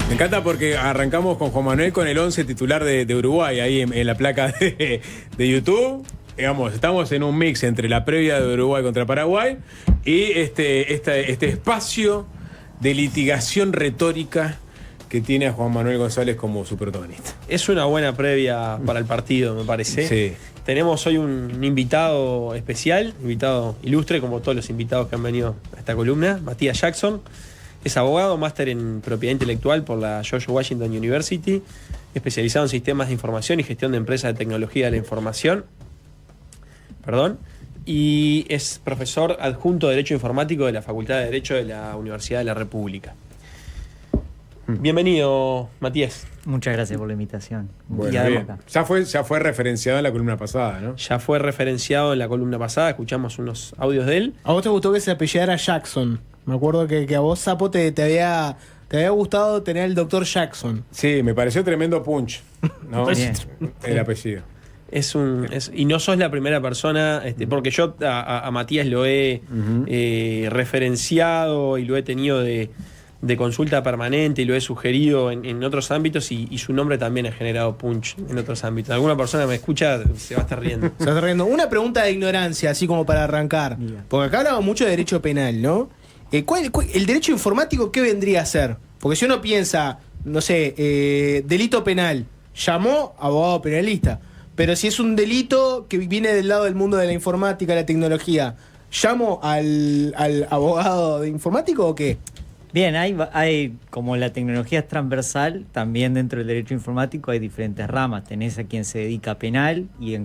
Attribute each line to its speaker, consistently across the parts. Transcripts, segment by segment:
Speaker 1: Me encanta porque arrancamos con Juan Manuel con el 11 titular de Uruguay, ahí en la placa de YouTube. Digamos, estamos en un mix entre la previa de Uruguay contra Paraguay y este espacio de litigación retórica que tiene a Juan Manuel González como su protagonista.
Speaker 2: Es una buena previa para el partido, me parece.
Speaker 1: Sí.
Speaker 2: Tenemos hoy un invitado especial, invitado ilustre, como todos los invitados que han venido a esta columna, Matías Jackson. Es abogado, máster en propiedad intelectual por la George Washington University, especializado en sistemas de información y gestión de empresas de tecnología de la información. Y es profesor adjunto de Derecho Informático de la Facultad de Derecho de la Universidad de la República. Bienvenido, Matías.
Speaker 3: Muchas gracias por la invitación.
Speaker 1: Bueno, bien. Ya fue referenciado en la columna pasada, ¿no?
Speaker 2: Ya fue referenciado en la columna pasada, escuchamos unos audios de él.
Speaker 4: ¿A vos te gustó que se apellidara Jackson? Me acuerdo que a vos, Sapo, te había gustado tener el doctor Jackson.
Speaker 1: Sí, me pareció tremendo punch, ¿no?
Speaker 3: Bien.
Speaker 1: El apellido.
Speaker 2: Y no sos la primera persona, porque yo a Matías lo he referenciado y lo he tenido de consulta permanente y lo he sugerido en otros ámbitos y su nombre también ha generado punch en otros ámbitos. Alguna persona me escucha, se va a estar riendo.
Speaker 4: Se está riendo. Una pregunta de ignorancia, así como para arrancar. Porque acá hablamos mucho de derecho penal, ¿no? ¿El derecho informático qué vendría a ser? Porque si uno piensa, no sé, delito penal, llamó abogado penalista. Pero si es un delito que viene del lado del mundo de la informática, la tecnología, ¿llamo al abogado de informático o qué?
Speaker 3: Bien, hay como la tecnología es transversal, también dentro del derecho informático hay diferentes ramas. Tenés a quien se dedica a penal y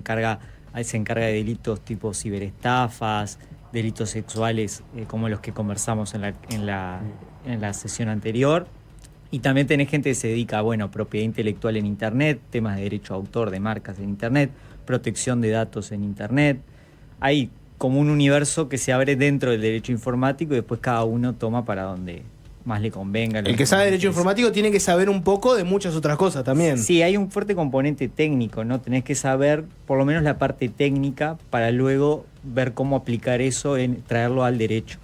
Speaker 3: se encarga de delitos tipo ciberestafas, delitos sexuales como los que conversamos en la sesión anterior. Y también tenés gente que se dedica a propiedad intelectual en Internet, temas de derecho a autor de marcas en Internet, protección de datos en Internet. Hay como un universo que se abre dentro del derecho informático y después cada uno toma para donde más le convenga.
Speaker 4: El que sabe derecho informático tiene que saber un poco de muchas otras cosas también.
Speaker 3: Sí, hay un fuerte componente técnico, ¿no? Tenés que saber por lo menos la parte técnica para luego ver cómo aplicar eso, traerlo al derecho,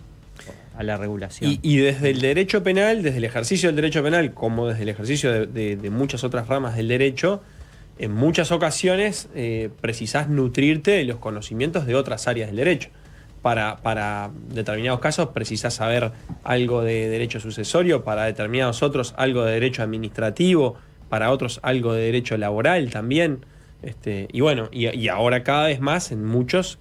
Speaker 3: a la regulación.
Speaker 2: Y desde el derecho penal, desde el ejercicio del derecho penal, como desde el ejercicio de muchas otras ramas del derecho, en muchas ocasiones precisás nutrirte de los conocimientos de otras áreas del derecho. Para determinados casos precisás saber algo de derecho sucesorio, para determinados otros algo de derecho administrativo, para otros algo de derecho laboral también. Y ahora cada vez más en muchos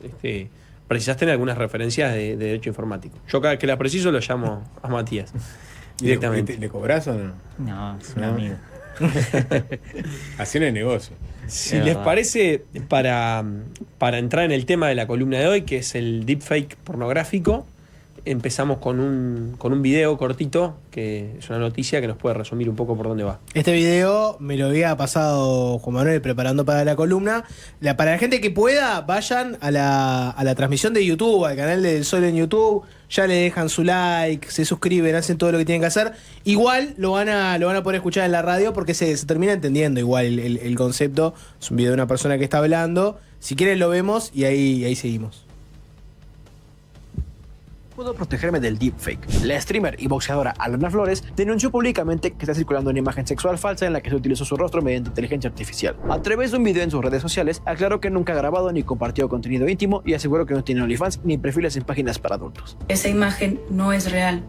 Speaker 2: precisás tener algunas referencias de derecho informático. Yo cada vez que las preciso lo llamo a Matías directamente.
Speaker 1: ¿Le cobrás o no?
Speaker 3: No, es un amigo.
Speaker 1: Así no hay negocio.
Speaker 2: Si les parece, para entrar en el tema de la columna de hoy, que es el deepfake pornográfico, empezamos con un video cortito, que es una noticia que nos puede resumir un poco por dónde va.
Speaker 4: Este video me lo había pasado Juan Manuel preparando para la columna. Para la gente que pueda, vayan a la transmisión de YouTube, al canal del Sol en YouTube. Ya le dejan su like, se suscriben, hacen todo lo que tienen que hacer. Igual lo van a poder escuchar en la radio porque se termina entendiendo igual el concepto. Es un video de una persona que está hablando. Si quieren lo vemos y ahí seguimos.
Speaker 5: Puedo protegerme del deepfake. La streamer y boxeadora Alana Flores denunció públicamente que está circulando una imagen sexual falsa en la que se utilizó su rostro mediante inteligencia artificial. A través de un video en sus redes sociales, aclaró que nunca ha grabado ni compartido contenido íntimo y aseguró que no tiene OnlyFans ni perfiles en páginas para adultos.
Speaker 6: Esa imagen no es real.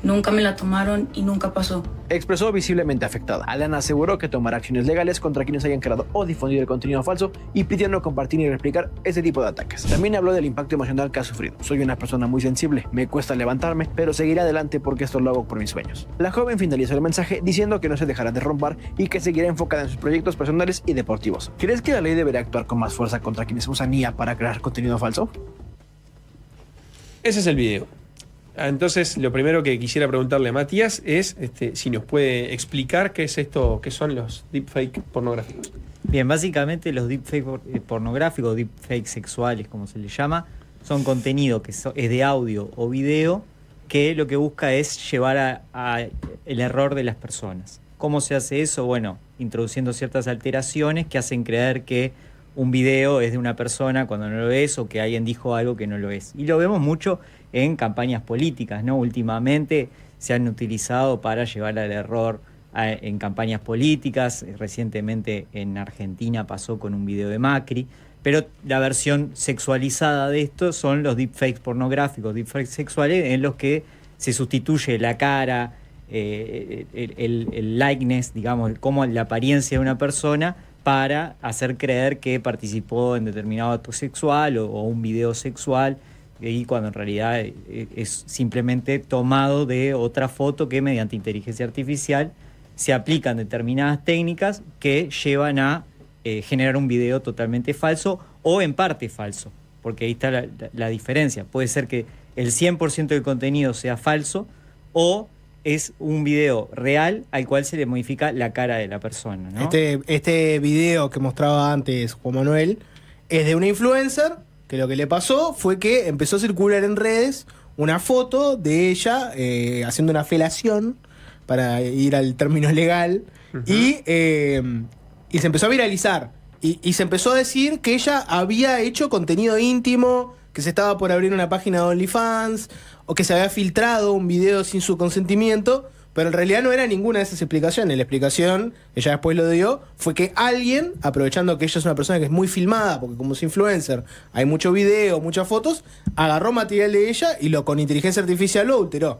Speaker 6: Nunca me la tomaron y nunca pasó.
Speaker 5: Expresó visiblemente afectada. Alana aseguró que tomará acciones legales contra quienes hayan creado o difundido el contenido falso y pidió no compartir ni replicar ese tipo de ataques. También habló del impacto emocional que ha sufrido. Soy una persona muy sensible, me cuesta levantarme, pero seguiré adelante porque esto lo hago por mis sueños. La joven finalizó el mensaje diciendo que no se dejará derrumbar y que seguirá enfocada en sus proyectos personales y deportivos. ¿Crees que la ley deberá actuar con más fuerza contra quienes usan IA para crear contenido falso?
Speaker 2: Ese es el video. Entonces, lo primero que quisiera preguntarle a Matías es si nos puede explicar qué es esto, qué son los deepfake pornográficos.
Speaker 3: Bien, básicamente los deepfake pornográficos, deepfake sexuales, como se les llama, son contenido que es de audio o video que lo que busca es llevar a el error de las personas. ¿Cómo se hace eso? Bueno, introduciendo ciertas alteraciones que hacen creer que un video es de una persona cuando no lo es, o que alguien dijo algo que no lo es. Y lo vemos mucho en campañas políticas, ¿no? Últimamente se han utilizado para llevar al error en campañas políticas. Recientemente en Argentina pasó con un video de Macri. Pero la versión sexualizada de esto son los deepfakes pornográficos, deepfakes sexuales, en los que se sustituye la cara, el likeness, digamos, como la apariencia de una persona, para hacer creer que participó en determinado acto sexual o un video sexual, y cuando en realidad es simplemente tomado de otra foto que mediante inteligencia artificial se aplican determinadas técnicas que llevan a generar un video totalmente falso o en parte falso, porque ahí está la diferencia. Puede ser que el 100% del contenido sea falso o es un video real al cual se le modifica la cara de la persona, ¿no?
Speaker 4: Este video que mostraba antes Juan Manuel es de una influencer que lo que le pasó fue que empezó a circular en redes una foto de ella haciendo una felación, para ir al término legal, y se empezó a viralizar. Y se empezó a decir que ella había hecho contenido íntimo, que se estaba por abrir una página de OnlyFans, o que se había filtrado un video sin su consentimiento, pero en realidad no era ninguna de esas explicaciones. La explicación, ella después lo dio, fue que alguien, aprovechando que ella es una persona que es muy filmada, porque como es influencer, hay mucho video, muchas fotos, agarró material de ella y con inteligencia artificial lo alteró.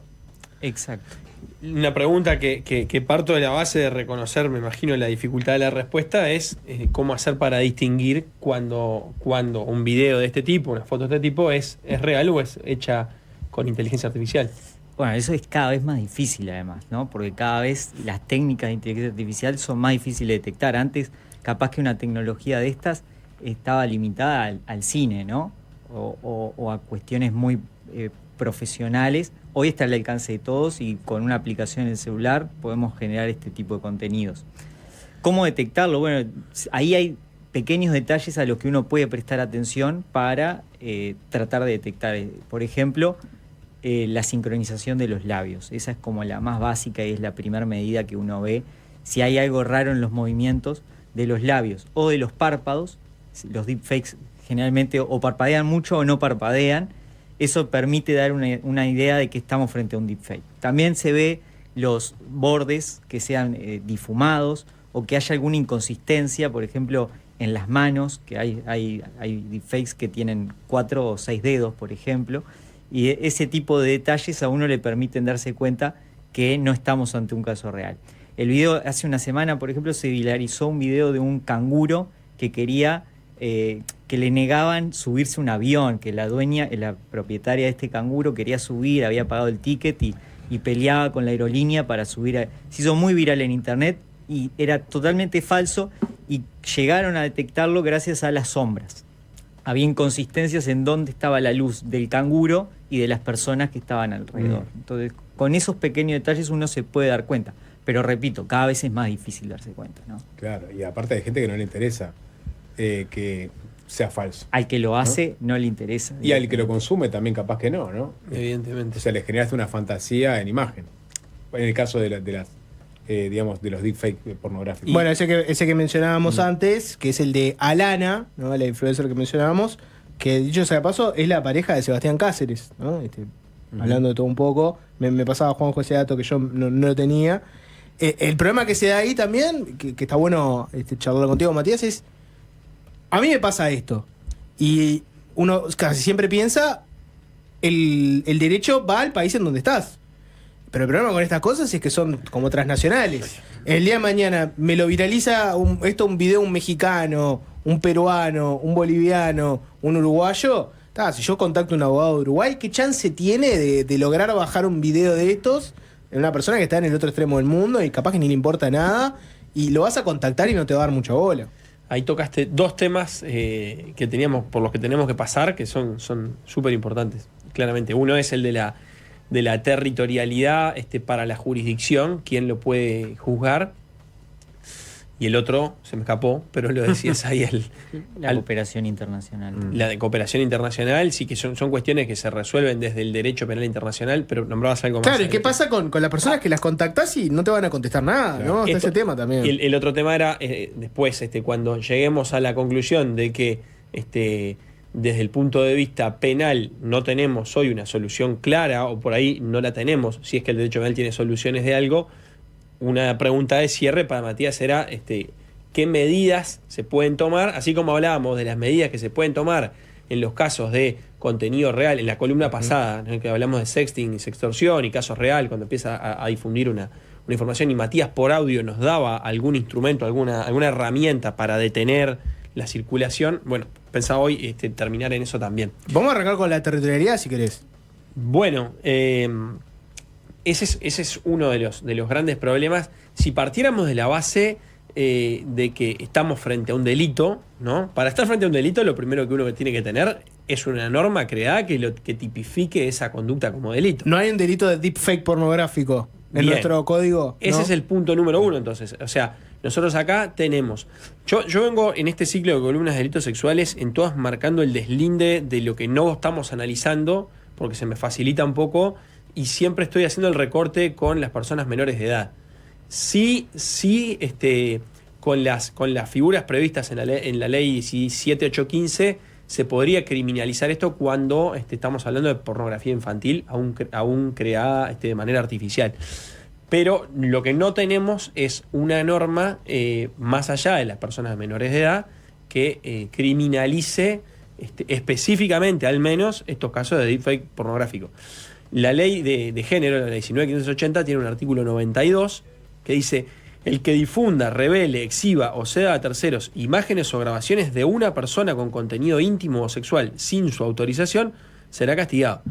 Speaker 3: Exacto.
Speaker 2: Una pregunta que parto de la base de reconocer, me imagino, la dificultad de la respuesta es cómo hacer para distinguir cuando un video de este tipo, una foto de este tipo, es real o es hecha con inteligencia artificial.
Speaker 3: Bueno, eso es cada vez más difícil además, ¿no? Porque cada vez las técnicas de inteligencia artificial son más difíciles de detectar. Antes, capaz que una tecnología de estas estaba limitada al cine, ¿no? O a cuestiones muy profesionales. Hoy está al alcance de todos y con una aplicación en el celular podemos generar este tipo de contenidos. ¿Cómo detectarlo? Bueno, ahí hay pequeños detalles a los que uno puede prestar atención para tratar de detectar. Por ejemplo, la sincronización de los labios. Esa es como la más básica y es la primera medida que uno ve si hay algo raro en los movimientos de los labios o de los párpados. Los deepfakes generalmente o parpadean mucho o no parpadean. Eso permite dar una idea de que estamos frente a un deepfake. También se ve los bordes que sean difumados o que haya alguna inconsistencia, por ejemplo, en las manos, que hay deepfakes que tienen 4 o 6 dedos, por ejemplo, y ese tipo de detalles a uno le permiten darse cuenta que no estamos ante un caso real. El video, hace una semana, por ejemplo, se viralizó un video de un canguro que quería... que le negaban subirse a un avión, que la dueña, la propietaria de este canguro quería subir, había pagado el ticket y peleaba con la aerolínea para subir. Se hizo muy viral en internet y era totalmente falso y llegaron a detectarlo gracias a las sombras. Había inconsistencias en dónde estaba la luz del canguro y de las personas que estaban alrededor. Entonces, con esos pequeños detalles uno se puede dar cuenta. Pero repito, cada vez es más difícil darse cuenta, ¿no?
Speaker 1: Claro, y aparte hay gente que no le interesa que sea falso.
Speaker 3: Al que lo hace no le interesa.
Speaker 1: Y al que lo consume también capaz que no, ¿no?
Speaker 2: Evidentemente.
Speaker 1: O sea, le generaste una fantasía en imagen. En el caso de las digamos, de los deepfakes pornográficos.
Speaker 4: Bueno, ese que mencionábamos antes, que es el de Alana, ¿no? La influencer que mencionábamos, que dicho sea de paso, es la pareja de Sebastián Cáceres, ¿no? Hablando de todo un poco, me pasaba Juanjo ese dato que yo no lo tenía. El problema que se da ahí también, que está bueno charlarlo contigo, Matías, es... A mí me pasa esto, y uno casi siempre piensa, el derecho va al país en donde estás. Pero el problema con estas cosas es que son como transnacionales. El día de mañana me lo viraliza un video un mexicano, un peruano, un boliviano, un uruguayo. Si yo contacto a un abogado de Uruguay, ¿qué chance tiene de lograr bajar un video de estos en una persona que está en el otro extremo del mundo y capaz que ni le importa nada? Y lo vas a contactar y no te va a dar mucha bola.
Speaker 2: Ahí tocaste dos temas que teníamos, por los que tenemos que pasar, que son súper importantes, claramente. Uno es el de la territorialidad para la jurisdicción, quién lo puede juzgar. Y el otro, se me escapó, pero lo decías ahí.
Speaker 3: La cooperación internacional.
Speaker 2: La de cooperación internacional, sí que son cuestiones que se resuelven desde el derecho penal internacional, pero nombrabas algo más.
Speaker 4: Claro, ¿y qué pasa con las personas que las contactás y no te van a contestar nada? Claro. ¿No? Está ese tema también.
Speaker 2: El otro tema era, después, cuando lleguemos a la conclusión de que desde el punto de vista penal no tenemos hoy una solución clara, o por ahí no la tenemos, si es que el derecho penal tiene soluciones de algo, una pregunta de cierre para Matías era qué medidas se pueden tomar, así como hablábamos de las medidas que se pueden tomar en los casos de contenido real, en la columna pasada, ¿no?, que hablamos de sexting y sextorsión y casos real, cuando empieza a difundir una información, y Matías por audio nos daba algún instrumento, alguna herramienta para detener la circulación. Bueno, pensaba hoy terminar en eso también.
Speaker 4: Vamos a arrancar con la territorialidad si querés.
Speaker 2: Bueno, ese es uno de los grandes problemas. Si partiéramos de la base de que estamos frente a un delito, ¿no? Para estar frente a un delito, lo primero que uno tiene que tener es una norma creada que tipifique esa conducta como delito.
Speaker 4: No hay un delito de deepfake pornográfico en
Speaker 2: Bien.
Speaker 4: nuestro código, ¿no?
Speaker 2: Ese es el punto número uno, entonces. O sea, nosotros acá tenemos... Yo vengo en este ciclo de columnas de delitos sexuales en todas marcando el deslinde de lo que no estamos analizando, porque se me facilita un poco, y siempre estoy haciendo el recorte con las personas menores de edad. Sí, con las figuras previstas en la ley 7815 se podría criminalizar esto cuando estamos hablando de pornografía infantil aún creada de manera artificial. Pero lo que no tenemos es una norma más allá de las personas menores de edad que criminalice específicamente, al menos, estos casos de deepfake pornográfico. La ley de género, la ley 19.580, tiene un artículo 92 que dice: el que difunda, revele, exhiba o ceda a terceros imágenes o grabaciones de una persona con contenido íntimo o sexual sin su autorización será castigado.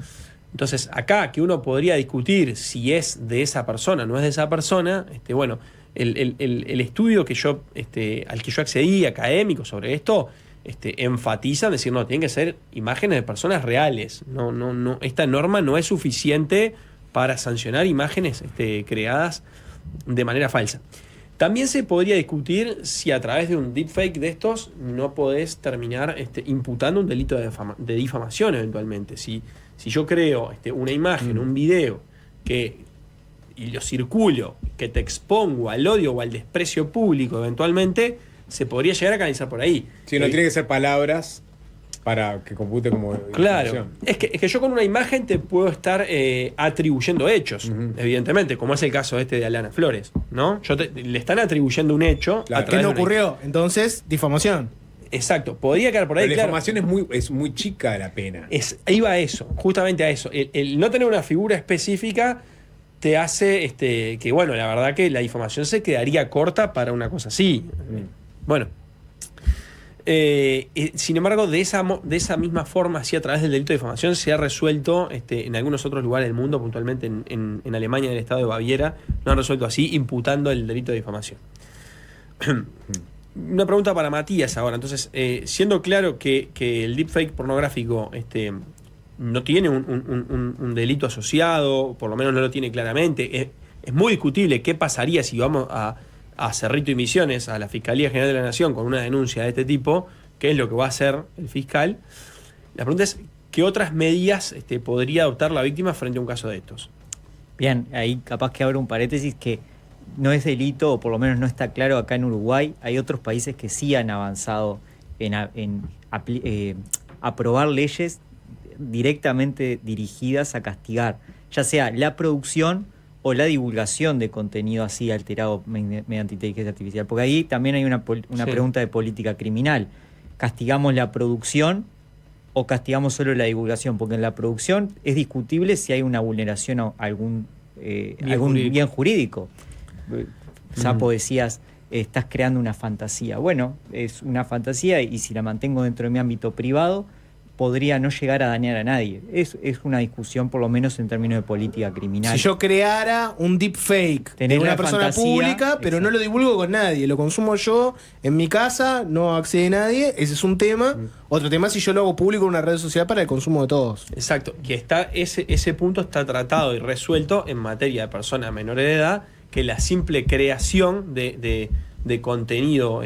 Speaker 2: Entonces, acá que uno podría discutir si es de esa persona o no es de esa persona, bueno, el estudio que yo, al que yo accedí, académico, sobre esto, enfatiza en decir, no, tienen que ser imágenes de personas reales. No, esta norma no es suficiente para sancionar imágenes creadas de manera falsa. También se podría discutir si a través de un deepfake de estos no podés terminar imputando un delito de difamación eventualmente. Si yo creo una imagen, un video y lo circulo, que te expongo al odio o al desprecio público eventualmente, se podría llegar a canalizar por ahí.
Speaker 1: Sí, no tiene que ser palabras para que compute como...
Speaker 2: Claro, es que yo con una imagen te puedo estar atribuyendo hechos, evidentemente, como es el caso de Alana Flores, ¿no? Le están atribuyendo un hecho.
Speaker 1: Claro.
Speaker 4: ¿Qué no ocurrió? Entonces, difamación.
Speaker 2: Exacto, podría quedar por ahí.
Speaker 1: Pero la
Speaker 2: claro.
Speaker 1: información es muy chica la pena.
Speaker 2: Iba a eso, justamente a eso. El no tener una figura específica te hace que, bueno, la verdad que la difamación se quedaría corta para una cosa así. Bueno. Sin embargo, de esa misma forma, así a través del delito de difamación, se ha resuelto en algunos otros lugares del mundo, puntualmente en Alemania, en el estado de Baviera, lo han resuelto así, imputando el delito de difamación. Una pregunta para Matías ahora. Entonces, siendo claro que el deepfake pornográfico no tiene un delito asociado, por lo menos no lo tiene claramente, es muy discutible qué pasaría si vamos a Cerrito y Misiones, a la Fiscalía General de la Nación, con una denuncia de este tipo, qué es lo que va a hacer el fiscal. La pregunta es, ¿qué otras medidas podría adoptar la víctima frente a un caso de estos?
Speaker 3: Bien, ahí capaz que abro un paréntesis que no es delito, o por lo menos no está claro acá en Uruguay. Hay otros países que sí han avanzado en aprobar leyes directamente dirigidas a castigar, ya sea la producción o la divulgación de contenido así alterado mediante inteligencia artificial. Porque ahí también hay una pregunta de política criminal. ¿Castigamos la producción o castigamos solo la divulgación? Porque en la producción es discutible si hay una vulneración a algún bien jurídico. Sapo, decías, estás creando una fantasía. Bueno, es una fantasía y si la mantengo dentro de mi ámbito privado, podría no llegar a dañar a nadie. Es una discusión, por lo menos en términos de política criminal.
Speaker 4: Si yo creara un deepfake de una persona pública, pero no lo divulgo con nadie, lo consumo yo en mi casa, no accede nadie, ese es un tema. Otro tema si yo lo hago público en una red social para el consumo de todos.
Speaker 2: Exacto, que ese punto está tratado y resuelto en materia de personas menores de edad, que la simple creación de contenido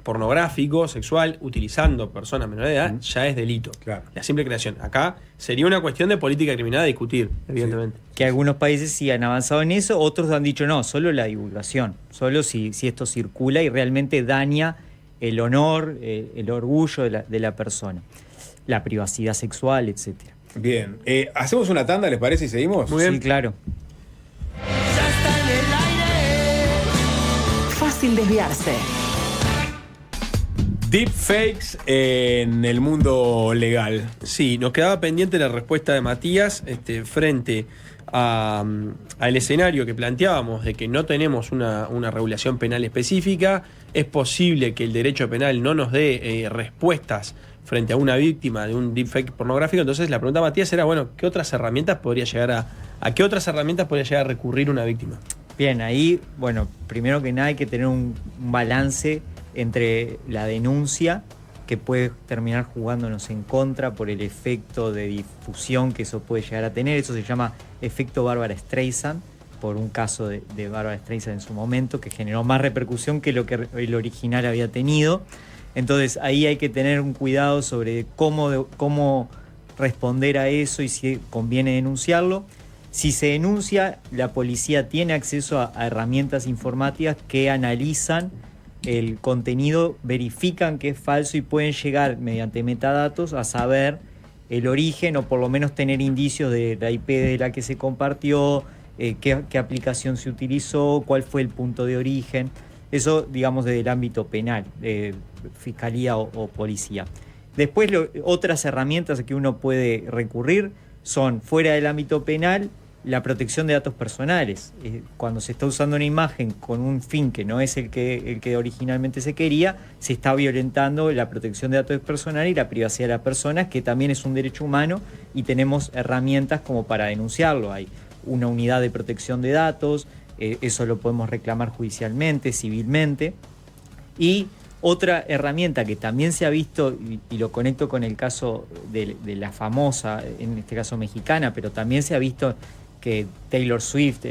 Speaker 2: pornográfico, sexual, utilizando personas menores de edad, ya es delito.
Speaker 1: Claro.
Speaker 2: La simple creación. Acá sería una cuestión de política criminal a discutir, evidentemente.
Speaker 3: Que algunos países sí han avanzado en eso, otros han dicho no, solo la divulgación, solo si esto circula y realmente daña el honor, el orgullo de la persona, la privacidad sexual, etcétera.
Speaker 1: Bien. ¿Hacemos una tanda, les parece, y seguimos?
Speaker 2: Muy bien.
Speaker 3: Sí, claro.
Speaker 7: Ya está en Fácil desviarse.
Speaker 1: Deepfakes en el mundo legal.
Speaker 2: Sí, nos quedaba pendiente la respuesta de Matías frente al escenario que planteábamos de que no tenemos una regulación penal específica. Es posible que el derecho penal no nos dé respuestas frente a una víctima de un deepfake pornográfico. Entonces la pregunta de Matías era, bueno, ¿qué otras herramientas podría llegar a qué otras herramientas podría llegar a recurrir una víctima?
Speaker 3: Bien, ahí, bueno, primero que nada hay que tener un balance entre la denuncia, que puede terminar jugándonos en contra por el efecto de difusión que eso puede llegar a tener. Eso se llama efecto Bárbara Streisand, por un caso de Bárbara Streisand en su momento, que generó más repercusión que lo que el original había tenido. Entonces ahí hay que tener un cuidado sobre cómo responder a eso y si conviene denunciarlo. Si se denuncia, la policía tiene acceso a herramientas informáticas que analizan el contenido, verifican que es falso y pueden llegar mediante metadatos a saber el origen o por lo menos tener indicios de la IP de la que se compartió, qué aplicación se utilizó, cuál fue el punto de origen. Eso, digamos, desde el ámbito penal, fiscalía o policía. Después, otras herramientas que uno puede recurrir son, fuera del ámbito penal, la protección de datos personales. Cuando se está usando una imagen con un fin que no es el que originalmente se quería, se está violentando la protección de datos personales y la privacidad de las personas, que también es un derecho humano, y tenemos herramientas como para denunciarlo. Hay una unidad de protección de datos, eso lo podemos reclamar judicialmente, civilmente. Y otra herramienta que también se ha visto, y lo conecto con el caso de la famosa, en este caso mexicana, pero también se ha visto que Taylor Swift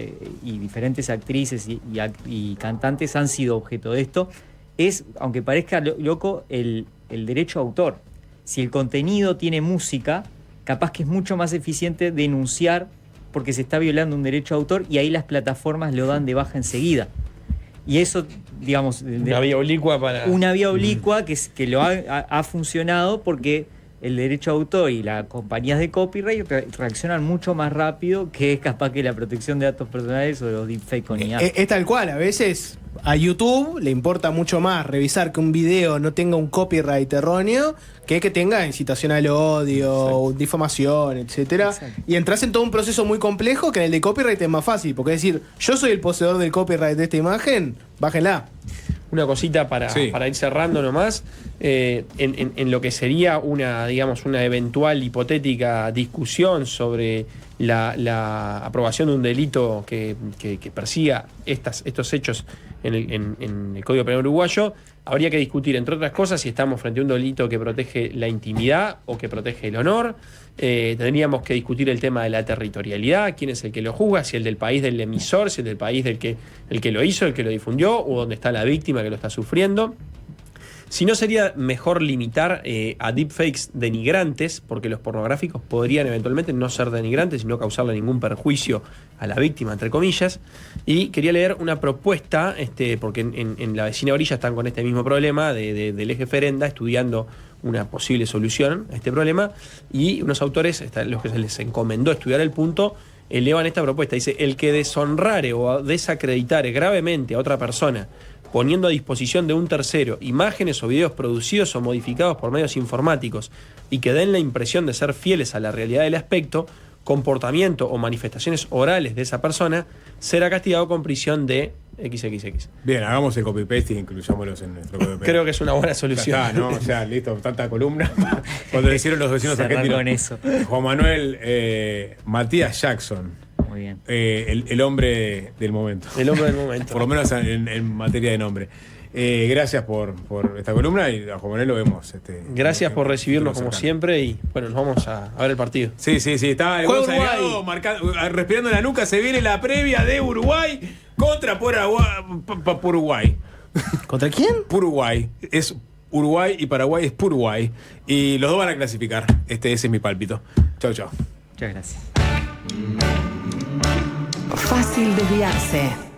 Speaker 3: y diferentes actrices y cantantes han sido objeto de esto, es, aunque parezca loco, el derecho a autor. Si el contenido tiene música, capaz que es mucho más eficiente denunciar porque se está violando un derecho a autor, y ahí las plataformas lo dan de baja enseguida. Y eso, digamos...
Speaker 2: Una vía oblicua para...
Speaker 3: Una vía oblicua que lo ha funcionado porque el derecho a autor y las compañías de copyright reaccionan mucho más rápido que capaz que la protección de datos personales o los deepfake con IA.
Speaker 4: Es tal cual, a veces a YouTube le importa mucho más revisar que un video no tenga un copyright erróneo que tenga incitación al odio,
Speaker 3: Exacto.
Speaker 4: Difamación, etcétera.
Speaker 3: Exacto.
Speaker 4: Y entras en todo un proceso muy complejo que en el de copyright es más fácil, porque es decir, yo soy el poseedor del copyright de esta imagen, bájenla.
Speaker 2: Una cosita para ir cerrando nomás, en lo que sería una eventual hipotética discusión sobre la aprobación de un delito que persiga estos hechos en el Código Penal uruguayo, habría que discutir, entre otras cosas, si estamos frente a un delito que protege la intimidad o que protege el honor. Tendríamos que discutir el tema de la territorialidad, quién es el que lo juzga, si el del país del emisor, si el del país el que lo hizo, el que lo difundió, o dónde está la víctima que lo está sufriendo. Si no, sería mejor limitar a deepfakes denigrantes, porque los pornográficos podrían eventualmente no ser denigrantes y no causarle ningún perjuicio a la víctima, entre comillas. Y quería leer una propuesta, porque en la vecina orilla están con este mismo problema del eje Ferenda, estudiando una posible solución a este problema, y unos autores, los que se les encomendó estudiar el punto, elevan esta propuesta. Dice: el que deshonrare o desacreditare gravemente a otra persona, poniendo a disposición de un tercero imágenes o videos producidos o modificados por medios informáticos y que den la impresión de ser fieles a la realidad del aspecto, comportamiento o manifestaciones orales de esa persona, será castigado con prisión de XXX.
Speaker 1: Bien, hagamos el copy-paste y incluyámoslos en nuestro copy-paste.
Speaker 2: Creo que es una buena solución.
Speaker 1: Ya está, ¿no? O sea, listo, tanta columna. Cuando le hicieron los vecinos
Speaker 3: Cerrar
Speaker 1: argentinos.
Speaker 3: con eso.
Speaker 1: Juan Manuel Matías Jackson.
Speaker 3: Muy bien.
Speaker 1: El hombre del momento.
Speaker 2: El hombre del momento.
Speaker 1: Por lo menos en materia de nombre. Gracias por esta columna, y a Juan Manuel lo vemos.
Speaker 2: Gracias por recibirnos como
Speaker 1: cercano.
Speaker 2: siempre, y bueno, nos vamos a ver el partido.
Speaker 1: Sí, está el
Speaker 4: Juega
Speaker 1: Gonza
Speaker 4: Uruguay.
Speaker 1: Delgado respirando en la nuca. Se viene la previa de Uruguay contra Uruguay.
Speaker 4: ¿Contra quién?
Speaker 1: Uruguay. Es Uruguay y Paraguay es Uruguay. Y los dos van a clasificar. Ese es mi pálpito. Chau.
Speaker 3: Muchas gracias.
Speaker 7: Fácil desviarse.